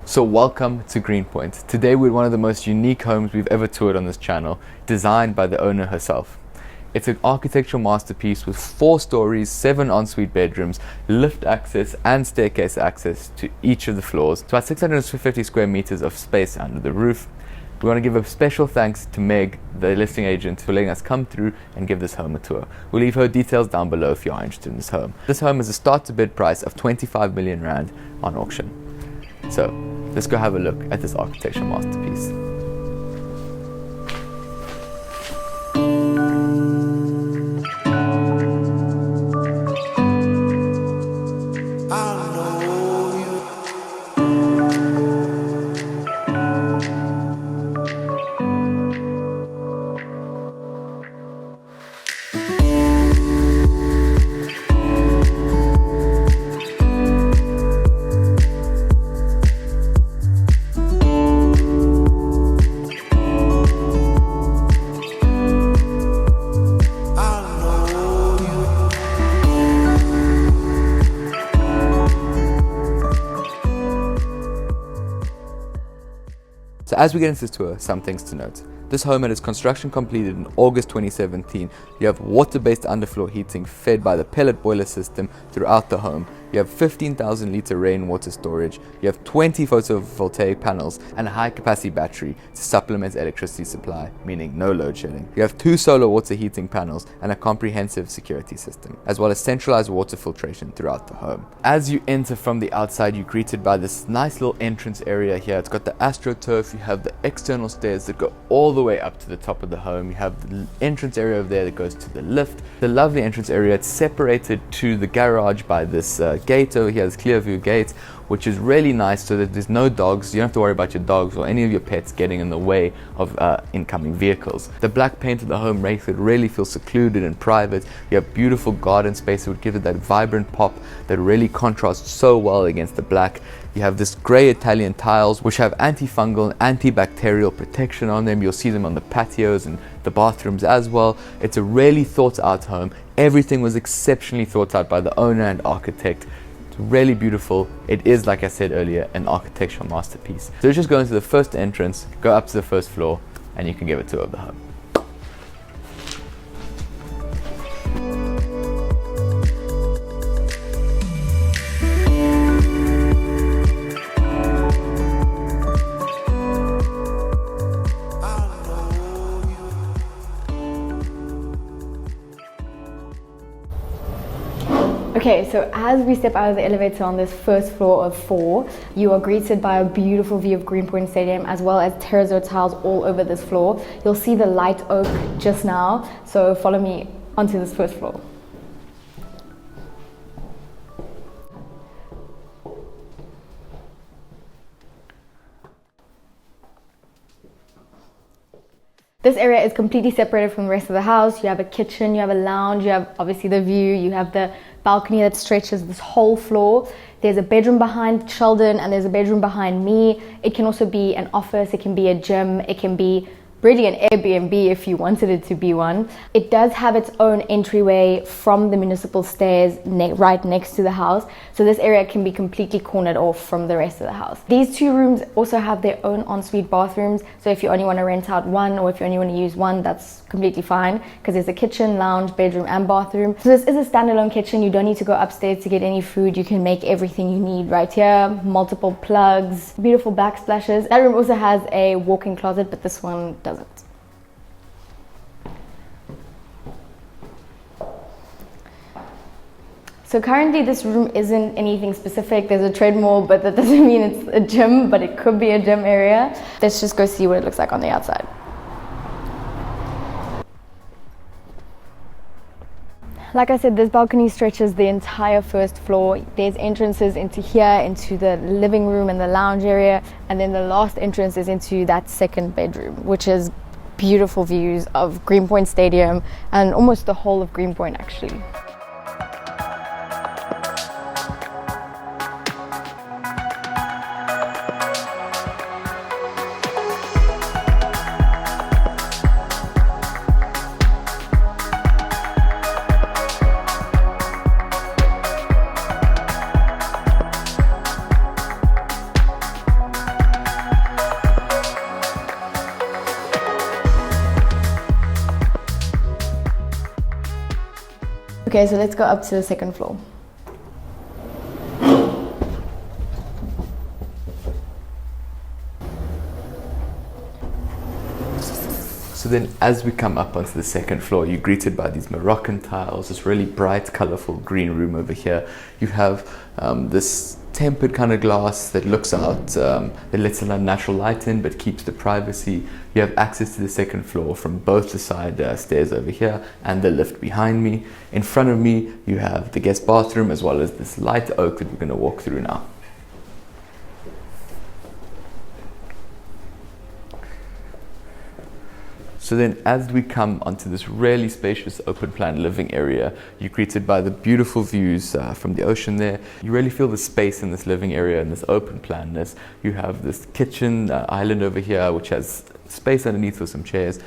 So welcome to Greenpoint. Today we're one of the most unique homes we've ever toured on this channel, designed by the owner herself. It's an architectural masterpiece with 4 stories, 7 ensuite bedrooms, lift access and staircase access to each of the floors. It's about 650 square meters of space under the roof. We want to give a special thanks to Meg, the listing agent, for letting us come through and give this home a tour. We'll leave her details down below if you are interested in this home. This home has a start to bid price of 25 million rand on auction. So let's go have a look at this architectural masterpiece. So as we get into this tour, some things to note. This home had its construction completed in August 2017. You have water-based underfloor heating fed by the pellet boiler system throughout the home. You have 15,000 litre rainwater storage. You have 20 photovoltaic panels and a high-capacity battery to supplement electricity supply, meaning no load shedding. You have 2 solar water heating panels and a comprehensive security system, as well as centralized water filtration throughout the home. As you enter from the outside, you're greeted by this nice little entrance area here. It's got the AstroTurf. You have the external stairs that go all the way up to the top of the home. You have the entrance area over there that goes to the lift. The lovely entrance area, it's separated to the garage by this gate over here, this clear view gate, which is really nice so that there's no dogs. You don't have to worry about your dogs or any of your pets getting in the way of incoming vehicles. The black paint of the home makes it really feel secluded and private. You have beautiful garden space that would give it that vibrant pop that really contrasts so well against the black. You have this grey Italian tiles which have antifungal and antibacterial protection on them. You'll see them on the patios and the bathrooms as well. It's a really thought out home. Everything was exceptionally thought out by the owner and architect. It's really beautiful. It is, like I said earlier, an architectural masterpiece. So let's just go into the first entrance, go up to the first floor, and you can give a tour of the home. Okay, so as we step out of the elevator on this first floor of 4, you are greeted by a beautiful view of Greenpoint Stadium as well as terrazzo tiles all over this floor. You'll see the light oak just now, so follow me onto this first floor. This area is completely separated from the rest of the house. You have a kitchen, you have a lounge, you have obviously the view, you have the balcony that stretches this whole floor. There's a bedroom behind Sheldon and there's a bedroom behind me. It can also be an office, it can be a gym, it can be really an Airbnb if you wanted it to be one. It does have its own entryway from the municipal stairs right next to the house, so this area can be completely cornered off from the rest of the house. These 2 rooms also have their own ensuite bathrooms, so if you only want to rent out one or if you only want to use one, that's completely fine because there's a kitchen, lounge, bedroom and bathroom. So this is a standalone kitchen. You don't need to go upstairs to get any food. You can make everything you need right here. Multiple plugs, beautiful backsplashes. That room also has a walk-in closet, but this one doesn't. So currently this room isn't anything specific. There's a treadmill, but that doesn't mean it's a gym, but it could be a gym area. Let's just go see what it looks like on the outside. Like I said, this balcony stretches the entire first floor. There's entrances into here, into the living room and the lounge area, and then the last entrance is into that second bedroom, which is beautiful views of Greenpoint Stadium and almost the whole of Greenpoint actually. Okay, so let's go up to the second floor. So then as we come up onto the second floor, you're greeted by these Moroccan tiles, this really bright, colorful green room over here. You have this tempered kind of glass that looks out, that lets a natural light in but keeps the privacy. You have access to the second floor from both the side stairs over here and the lift behind me. In front of me, you have the guest bathroom as well as this light oak that we're going to walk through now. So then as we come onto this really spacious open plan living area, you're greeted by the beautiful views from the ocean there. You really feel the space in this living area and this open planness. You have this kitchen island over here which has space underneath for some chairs.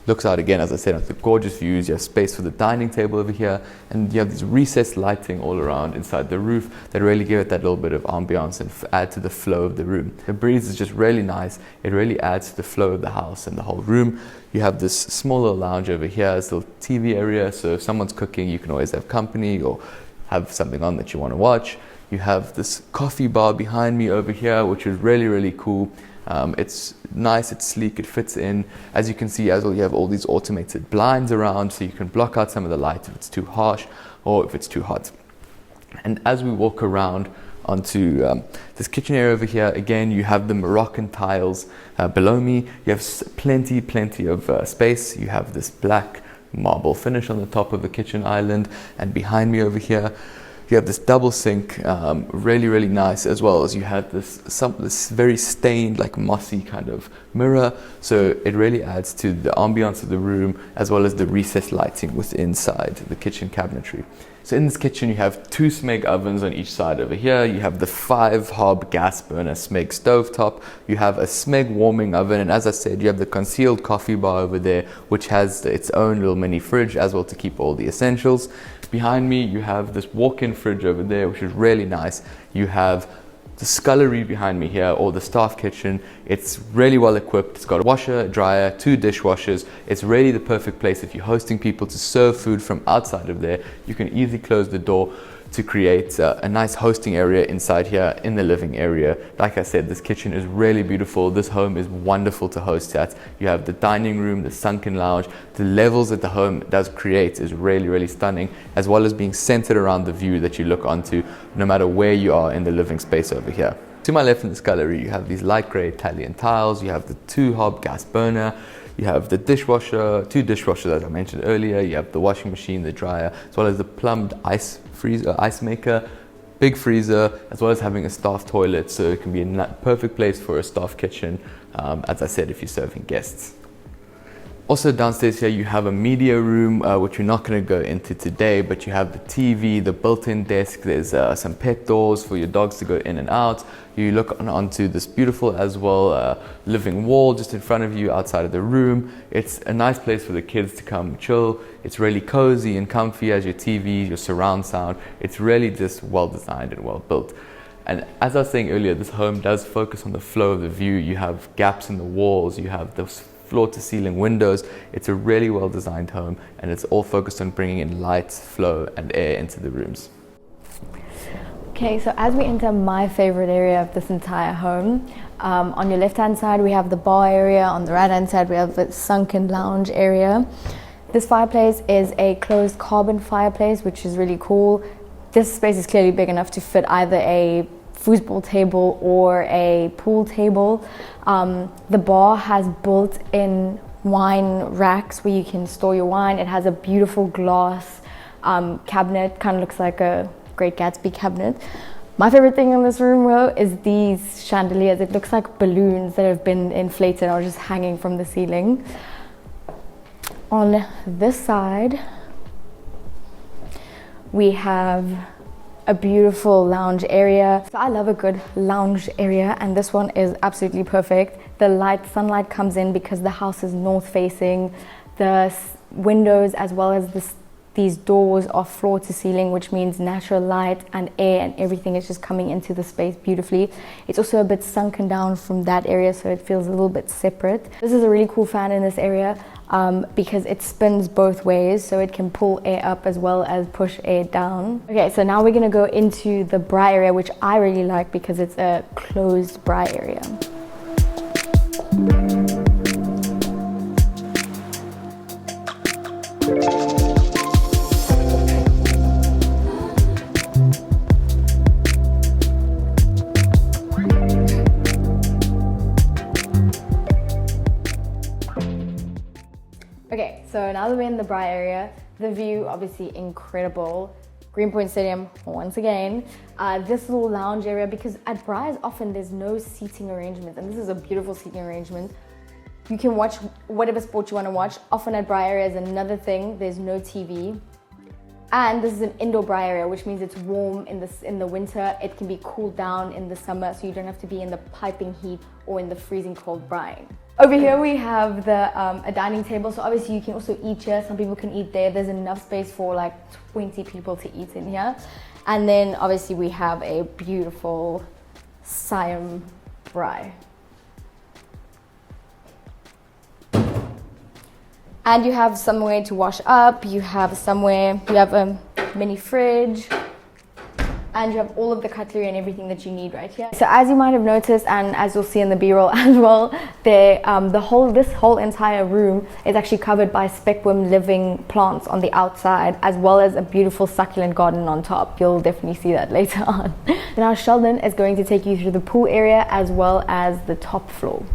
Looks out again, as I said, onto the gorgeous views. You have space for the dining table over here, and you have this recessed lighting all around inside the roof that really give it that little bit of ambiance and add to the flow of the room. The breeze is just really nice. It really adds to the flow of the house and the whole room. You have this small little lounge over here, this little TV area, so if someone's cooking, you can always have company or have something on that you want to watch. You have this coffee bar behind me over here, which is really, really cool. It's nice, it's sleek, it fits in. As you can see as well, you have all these automated blinds around, so you can block out some of the light if it's too harsh or if it's too hot. And as we walk around onto this kitchen area over here, again, you have the Moroccan tiles below me. You have plenty of space. You have this black marble finish on the top of the kitchen island, and behind me over here, you have this double sink, really nice, as well as you have this very stained, like mossy kind of mirror. So it really adds to the ambiance of the room as well as the recessed lighting within inside the kitchen cabinetry. So in this kitchen, you have 2 Smeg ovens on each side over here. You have the 5-hob gas burner Smeg stovetop. You have a Smeg warming oven. And as I said, you have the concealed coffee bar over there, which has its own little mini fridge as well to keep all the essentials. Behind me, you have this walk-in fridge over there, which is really nice. You have the scullery behind me here, or the staff kitchen. It's really well equipped. It's got a washer, dryer, 2 dishwashers. It's really the perfect place if you're hosting people to serve food from outside of there. You can easily close the door to create a nice hosting area inside here in the living area. Like I said, this kitchen is really beautiful. This home is wonderful to host at. You have the dining room, the sunken lounge. The levels that the home does create is really stunning, as well as being centered around the view that you look onto no matter where you are in the living space over here. To my left in the scullery, you have these light grey Italian tiles. You have the 2-hob gas burner. You have the dishwasher, 2 dishwashers as I mentioned earlier. You have the washing machine, the dryer, as well as the plumbed ice maker, big freezer, as well as having a staff toilet, so it can be a perfect place for a staff kitchen, as I said, if you're serving guests. Also downstairs here, you have a media room, which we're not going to go into today, but you have the TV, the built-in desk. There's some pet doors for your dogs to go in and out. You look onto this beautiful as well living wall just in front of you outside of the room. It's a nice place for the kids to come chill. It's really cozy and comfy as your TV, your surround sound. It's really just well designed and well built. And as I was saying earlier, this home does focus on the flow of the view. You have gaps in the walls, you have those floor-to-ceiling windows. It's a really well-designed home, and it's all focused on bringing in light, flow, and air into the rooms. Okay, so as we enter my favorite area of this entire home, on your left-hand side we have the bar area. On the right-hand side we have the sunken lounge area. This fireplace is a closed carbon fireplace, which is really cool. This space is clearly big enough to fit either a foosball table or a pool table. The bar has built-in wine racks where you can store your wine. It has a beautiful glass cabinet, kind of looks like a Great Gatsby cabinet. My favorite thing in this room though is these chandeliers. It looks like balloons that have been inflated or just hanging from the ceiling. On this side we have a beautiful lounge area. So I love a good lounge area, and this one is absolutely perfect. The sunlight comes in because the house is north facing. The windows as well as these doors are floor to ceiling, which means natural light and air and everything is just coming into the space beautifully. It's also a bit sunken down from that area, so it feels a little bit separate. This is a really cool fan in this area. because it spins both ways, so it can pull air up as well as push air down. Okay, so now we're gonna go into the bra area, which I really like because it's a closed bra area. Okay, so now that we're in the bra area, the view obviously incredible. Greenpoint Stadium once again. This little lounge area, because at bras often there's no seating arrangement, and this is a beautiful seating arrangement. You can watch whatever sport you want to watch. Often at bra area is another thing, there's no TV. And this is an indoor bra area, which means it's warm in the winter. It can be cooled down in the summer, so you don't have to be in the piping heat or in the freezing cold braing. Over here we have a dining table, so obviously you can also eat here. Some people can eat there. There's enough space for like 20 people to eat in here. And then obviously we have a beautiful Siam braai. And you have somewhere to wash up, you have a mini fridge, and you have all of the cutlery and everything that you need right here. So as you might have noticed, and as you'll see in the B-roll as well, this whole entire room is actually covered by spectrum living plants on the outside, as well as a beautiful succulent garden on top. You'll definitely see that later on. Now Sheldon is going to take you through the pool area as well as the top floor.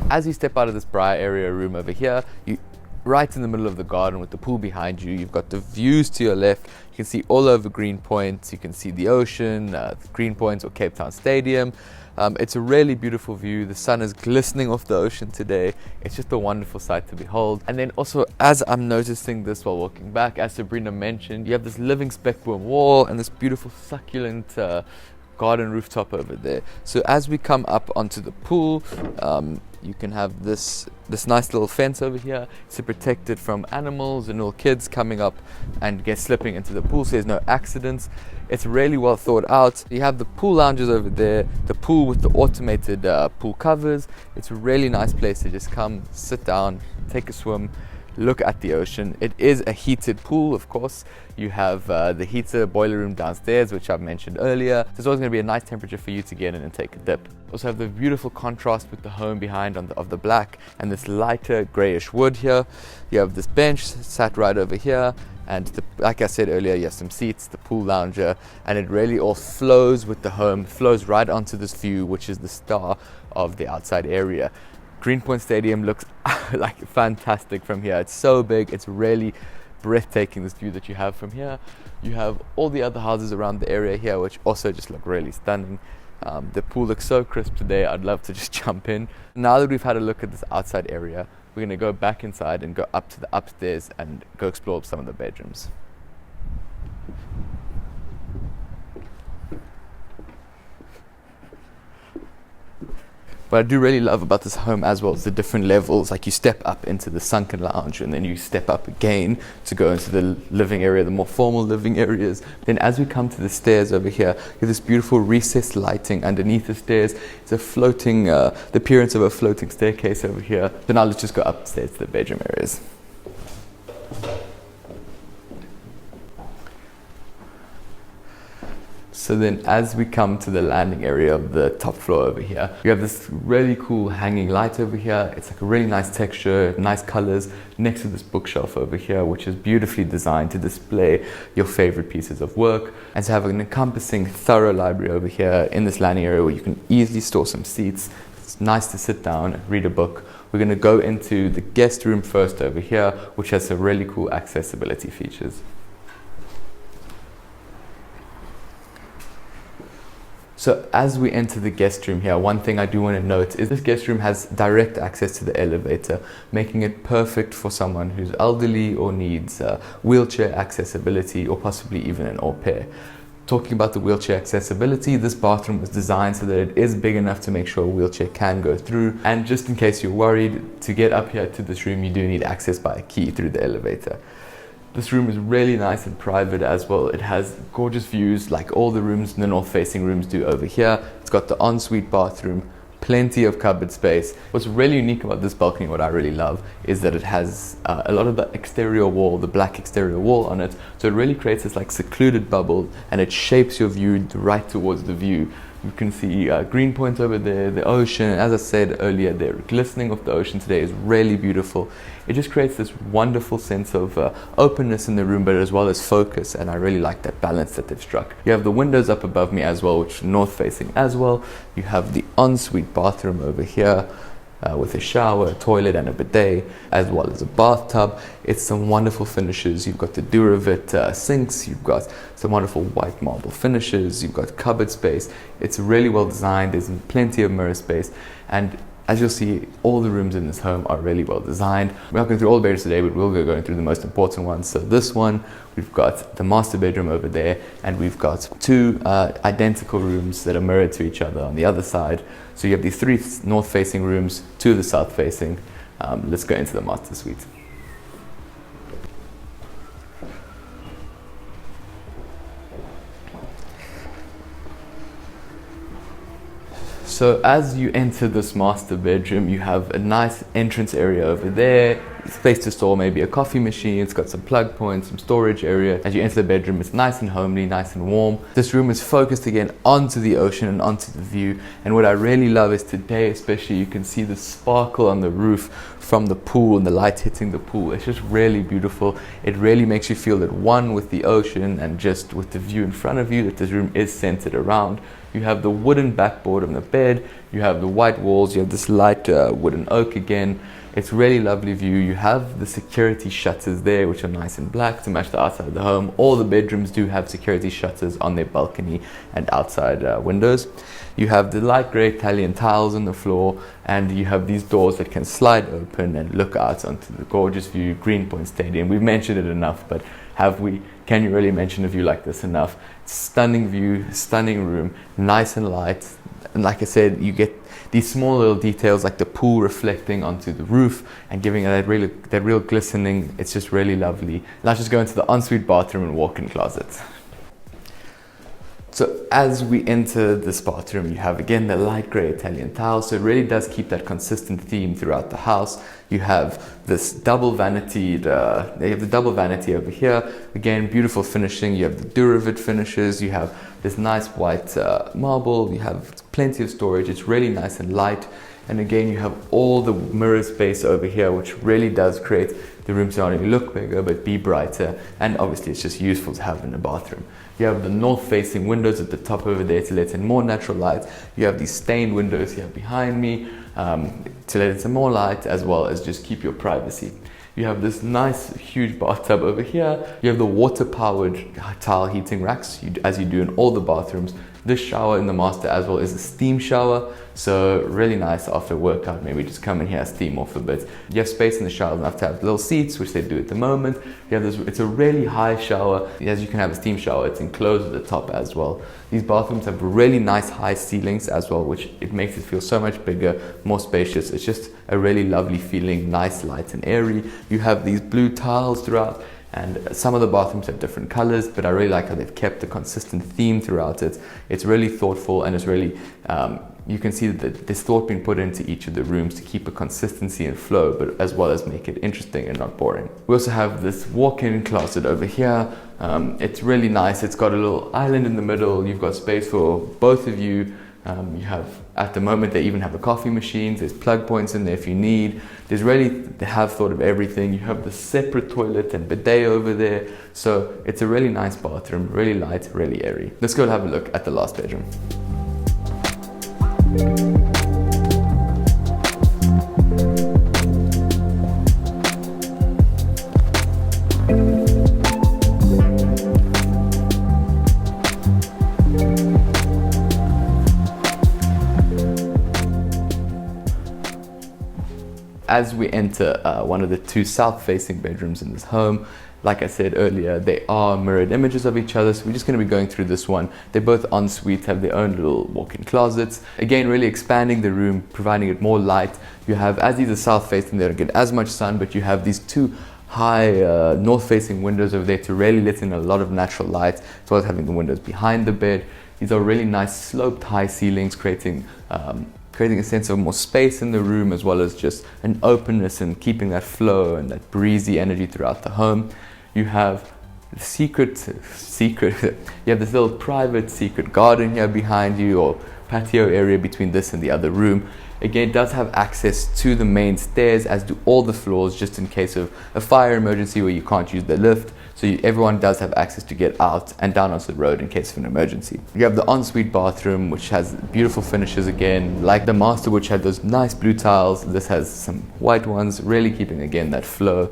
As you step out of this bra area room over here, you right in the middle of the garden with the pool behind you. You've got the views to your left. You can see all over Greenpoint. You can see the ocean, Greenpoint or Cape Town Stadium. It's a really beautiful view. The sun is glistening off the ocean today. It's just a wonderful sight to behold. And then also, as I'm noticing this while walking back, as Sabrina mentioned, you have this living spectrum wall and this beautiful succulent garden rooftop over there. So as we come up onto the pool, you can have this nice little fence over here to protect it from animals and little kids coming up and slipping into the pool, so there's no accidents. It's really well thought out. You have the pool lounges over there, the pool with the automated pool covers. It's a really nice place to just come, sit down, take a swim, look at the ocean. It is a heated pool, of course. You have the heater boiler room downstairs, which I've mentioned earlier. There's always going to be a nice temperature for you to get in and take a dip. Also have the beautiful contrast with the home behind of the black and this lighter grayish wood here. You have this bench sat right over here, and like I said earlier, you have some seats, the pool lounger, and it really all flows with the home, flows right onto this view, which is the star of the outside area. Greenpoint Stadium looks like fantastic from here. It's so big, it's really breathtaking, this view that you have from here. You have all the other houses around the area here, which also just look really stunning. The pool looks so crisp today, I'd love to just jump in. Now that we've had a look at this outside area, we're gonna go back inside and go up to the upstairs and go explore some of the bedrooms. What I do really love about this home as well is the different levels. Like you step up into the sunken lounge and then you step up again to go into the living area, the more formal living areas. Then as we come to the stairs over here, you have this beautiful recessed lighting underneath the stairs. It's a floating, the appearance of a floating staircase over here. So now let's just go upstairs to the bedroom areas. So then as we come to the landing area of the top floor over here, you have this really cool hanging light over here. It's like a really nice texture, nice colors, next to this bookshelf over here, which is beautifully designed to display your favorite pieces of work, and to have an encompassing, thorough library over here in this landing area where you can easily store some seats. It's nice to sit down and read a book. We're going to go into the guest room first over here, which has some really cool accessibility features. So as we enter the guest room here, one thing I do want to note is this guest room has direct access to the elevator, making it perfect for someone who's elderly or needs wheelchair accessibility, or possibly even an au pair. Talking about the wheelchair accessibility, this bathroom was designed so that it is big enough to make sure a wheelchair can go through. And just in case you're worried, to get up here to this room, you do need access by a key through the elevator. This room is really nice and private as well. It has gorgeous views like all the rooms in the north-facing rooms do over here. It's got the ensuite bathroom, plenty of cupboard space. What's really unique about this balcony, what I really love, is that it has a lot of the exterior wall, the black exterior wall on it, so it really creates this like secluded bubble, and it shapes your view right towards the view. You can see green points over there, the ocean. As I said earlier, the glistening of the ocean today is really beautiful. It just creates this wonderful sense of openness in the room, but as well as focus, and I really like that balance that they've struck. You have the windows up above me as well, which are north facing as well. You have the ensuite bathroom over here, with a shower, a toilet and a bidet, as well as a bathtub. It's some wonderful finishes. You've got the Duravit sinks, you've got some wonderful white marble finishes, you've got cupboard space. It's really well designed, there's plenty of mirror space, and as you'll see, all the rooms in this home are really well designed. We're not going through all the bedrooms today, but we'll go going through the most important ones. So this one, we've got the master bedroom over there, and we've got two identical rooms that are mirrored to each other on the other side. So you have these three north-facing rooms, two of the south-facing. Let's go into the master suite. So as you enter this master bedroom, you have a nice entrance area over there, space to store maybe a coffee machine. It's got some plug points, some storage area. As you enter the bedroom, it's nice and homely, nice and warm. This room is focused again onto the ocean and onto the view. And what I really love is today, especially, you can see the sparkle on the roof from the pool and the light hitting the pool. It's just really beautiful. It really makes you feel that one with the ocean and just with the view in front of you, that this room is centered around. You have the wooden backboard on the bed, you have the white walls, you have this light wooden oak again. It's really lovely view. You have the security shutters there, which are nice and black to match the outside of the home. All the bedrooms do have security shutters on their balcony and outside windows. You have the light grey Italian tiles on the floor, and you have these doors that can slide open and look out onto the gorgeous view, Greenpoint Stadium. We've mentioned it enough, but can you really mention a view like this enough? Stunning view, stunning room, nice and light. And like I said, you get these small little details like the pool reflecting onto the roof and giving it that real glistening. It's just really lovely. Let's just go into the ensuite bathroom and walk-in closet. So as we enter this bathroom, you have again the light grey Italian tiles, so it really does keep that consistent theme throughout the house. You have this double vanity, over here. Again, beautiful finishing. You have the Duravit finishes. You have this nice white marble. You have plenty of storage. It's really nice and light. And again, you have all the mirror space over here, which really does create the room to not only look bigger, but be brighter. And obviously, it's just useful to have in a bathroom. You have the north-facing windows at the top over there to let in more natural light. You have these stained windows here behind me to let in some more light, as well as just keep your privacy. You have this nice, huge bathtub over here. You have the water-powered tile heating racks, as you do in all the bathrooms. This shower in the master as well is a steam shower, so really nice after workout, maybe just come in here, steam off a bit. You have space in the shower enough to have little seats, which they do at the moment. You have this, it's a really high shower. As you can have a steam shower, it's enclosed at the top as well. These bathrooms have really nice high ceilings as well, which it makes it feel so much bigger, more spacious. It's just a really lovely feeling, nice, light and airy. You have these blue tiles throughout, and some of the bathrooms have different colors, but I really like how they've kept a consistent theme throughout it. It's really thoughtful, and it's really, you can see that there's thought being put into each of the rooms to keep a consistency and flow, but as well as make it interesting and not boring. We also have this walk-in closet over here. It's really nice. It's got a little island in the middle. You've got space for both of you. You have, at the moment, they even have a coffee machine. There's plug points in there if you need. They have thought of everything. You have the separate toilet and bidet over there. So it's a really nice bathroom, really light, really airy. Let's go and have a look at the last bedroom. As we enter one of the two south-facing bedrooms in this home, like I said earlier, they are mirrored images of each other, so we're just going to be going through this one. They're both en suite, have their own little walk-in closets. Again, really expanding the room, providing it more light. You have, as these are south-facing, they don't get as much sun, but you have these two high north-facing windows over there to really let in a lot of natural light, as well as having the windows behind the bed. These are really nice sloped high ceilings, creating creating a sense of more space in the room, as well as just an openness and keeping that flow and that breezy energy throughout the home. You have secret you have this little private secret garden here behind you, or patio area between this and the other room. Again, it does have access to the main stairs, as do all the floors, just in case of a fire emergency where you can't use the lift. So everyone does have access to get out and down onto the road in case of an emergency. You have the ensuite bathroom, which has beautiful finishes again, like the master, which had those nice blue tiles. This has some white ones, really keeping again that flow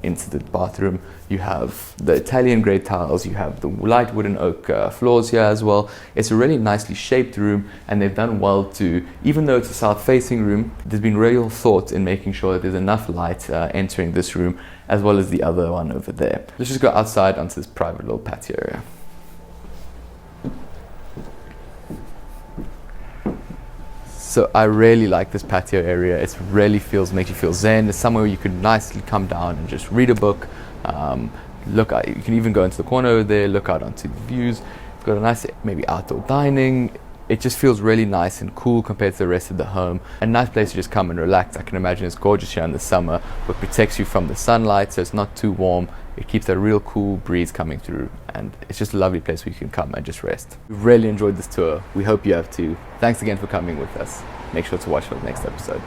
into the bathroom. You have the Italian grey tiles, you have the light wooden oak floors here as well. It's a really nicely shaped room, and they've done well to, even though it's a south facing room, there's been real thought in making sure that there's enough light entering this room, as well as the other one over there. Let's just go outside onto this private little patio area. So I really like this patio area. It really makes you feel zen. It's somewhere where you could nicely come down and just read a book. Look out, you can even go into the corner over there, look out onto the views. You've got a nice maybe outdoor dining. It just feels really nice and cool compared to the rest of the home. A nice place to just come and relax. I can imagine it's gorgeous here in the summer, but protects you from the sunlight, so it's not too warm. It keeps that real cool breeze coming through, and it's just a lovely place where you can come and just rest. We've really enjoyed this tour. We hope you have too. Thanks again for coming with us. Make sure to watch for the next episode.